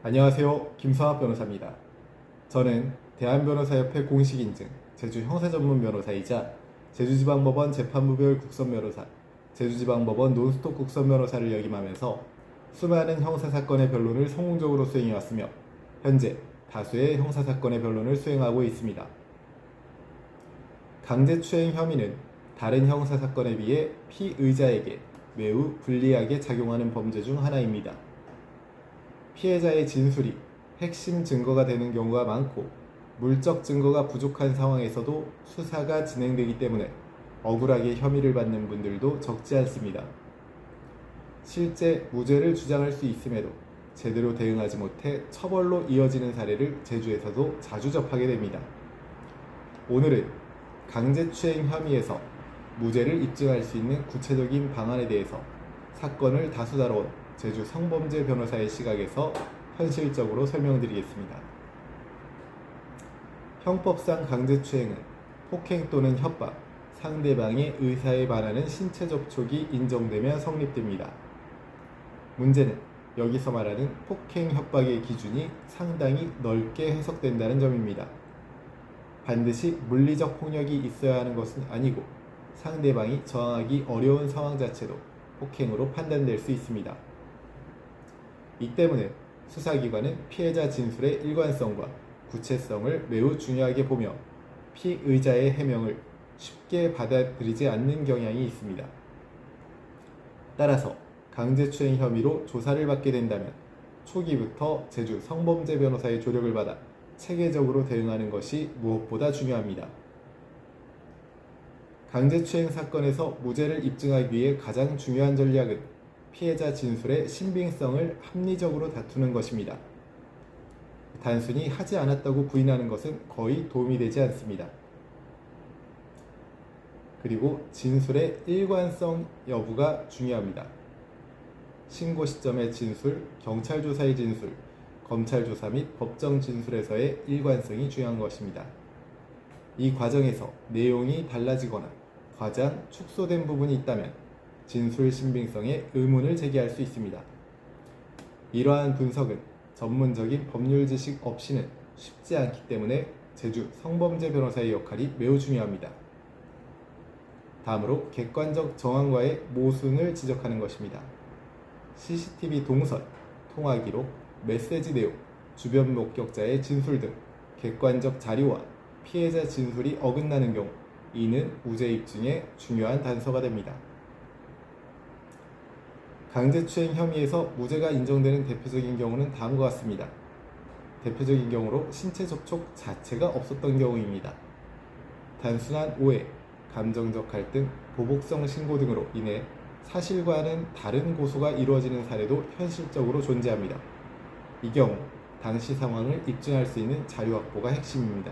안녕하세요. 김성학 변호사입니다. 저는 대한변호사협회 공식인증 제주형사전문변호사이자 제주지방법원 재판부별 국선변호사, 제주지방법원 논스톱 국선변호사를 역임하면서 수많은 형사사건의 변론을 성공적으로 수행해왔으며 현재 다수의 형사사건의 변론을 수행하고 있습니다. 강제추행 혐의는 다른 형사사건에 비해 피의자에게 매우 불리하게 작용하는 범죄 중 하나입니다. 피해자의 진술이 핵심 증거가 되는 경우가 많고 물적 증거가 부족한 상황에서도 수사가 진행되기 때문에 억울하게 혐의를 받는 분들도 적지 않습니다. 실제 무죄를 주장할 수 있음에도 제대로 대응하지 못해 처벌로 이어지는 사례를 제주에서도 자주 접하게 됩니다. 오늘은 강제추행 혐의에서 무죄를 입증할 수 있는 구체적인 방안에 대해서 사건을 다수 다뤄온 제주 성범죄 변호사의 시각에서 현실적으로 설명드리겠습니다. 형법상 강제추행은 폭행 또는 협박, 상대방의 의사에 반하는 신체 접촉이 인정되면 성립됩니다. 문제는 여기서 말하는 폭행 협박의 기준이 상당히 넓게 해석된다는 점입니다. 반드시 물리적 폭력이 있어야 하는 것은 아니고 상대방이 저항하기 어려운 상황 자체도 폭행으로 판단될 수 있습니다. 이 때문에 수사기관은 피해자 진술의 일관성과 구체성을 매우 중요하게 보며 피의자의 해명을 쉽게 받아들이지 않는 경향이 있습니다. 따라서 강제추행 혐의로 조사를 받게 된다면 초기부터 제주 성범죄 변호사의 조력을 받아 체계적으로 대응하는 것이 무엇보다 중요합니다. 강제추행 사건에서 무죄를 입증하기 위해 가장 중요한 전략은 피해자 진술의 신빙성을 합리적으로 다투는 것입니다. 단순히 하지 않았다고 부인하는 것은 거의 도움이 되지 않습니다. 그리고 진술의 일관성 여부가 중요합니다. 신고 시점의 진술, 경찰 조사의 진술, 검찰 조사 및 법정 진술에서의 일관성이 중요한 것입니다. 이 과정에서 내용이 달라지거나 과장, 축소된 부분이 있다면 진술 신빙성에 의문을 제기할 수 있습니다. 이러한 분석은 전문적인 법률 지식 없이는 쉽지 않기 때문에 제주 성범죄 변호사의 역할이 매우 중요합니다. 다음으로 객관적 정황과의 모순을 지적하는 것입니다. CCTV 동선, 통화 기록, 메시지 내용, 주변 목격자의 진술 등 객관적 자료와 피해자 진술이 어긋나는 경우 이는 무죄 입증의 중요한 단서가 됩니다. 강제추행 혐의에서 무죄가 인정되는 대표적인 경우는 다음과 같습니다. 대표적인 경우로 신체 접촉 자체가 없었던 경우입니다. 단순한 오해, 감정적 갈등, 보복성 신고 등으로 인해 사실과는 다른 고소가 이루어지는 사례도 현실적으로 존재합니다. 이 경우 당시 상황을 입증할 수 있는 자료 확보가 핵심입니다.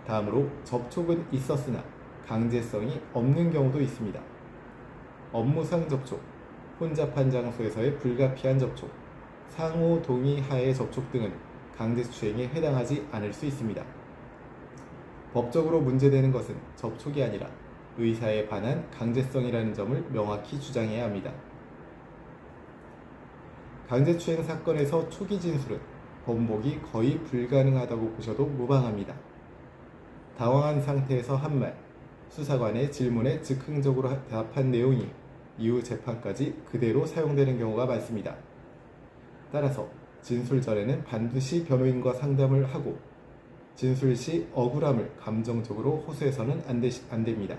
다음으로 접촉은 있었으나 강제성이 없는 경우도 있습니다. 업무상 접촉, 혼잡한 장소에서의 불가피한 접촉, 상호 동의 하에 접촉 등은 강제추행에 해당하지 않을 수 있습니다. 법적으로 문제되는 것은 접촉이 아니라 의사에 반한 강제성이라는 점을 명확히 주장해야 합니다. 강제추행 사건에서 초기 진술은 번복이 거의 불가능하다고 보셔도 무방합니다. 당황한 상태에서 한 말, 수사관의 질문에 즉흥적으로 대답한 내용이 이후 재판까지 그대로 사용되는 경우가 많습니다. 따라서 진술 전에는 반드시 변호인과 상담을 하고 진술 시 억울함을 감정적으로 호소해서는 안 됩니다.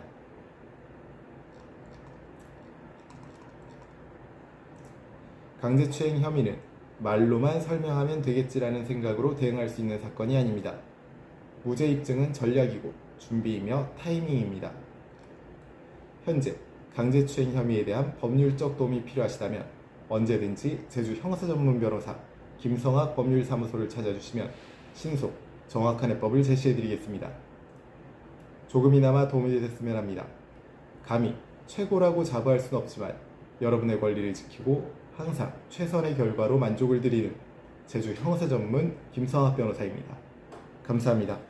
강제추행 혐의는 말로만 설명하면 되겠지라는 생각으로 대응할 수 있는 사건이 아닙니다. 무죄 입증은 전략이고 준비이며 타이밍입니다. 현재 강제추행 혐의에 대한 법률적 도움이 필요하시다면 언제든지 제주 형사전문변호사 김성학 법률사무소를 찾아주시면 신속, 정확한 해법을 제시해드리겠습니다. 조금이나마 도움이 됐으면 합니다. 감히 최고라고 자부할 수는 없지만 여러분의 권리를 지키고 항상 최선의 결과로 만족을 드리는 제주 형사전문 김성학 변호사입니다. 감사합니다.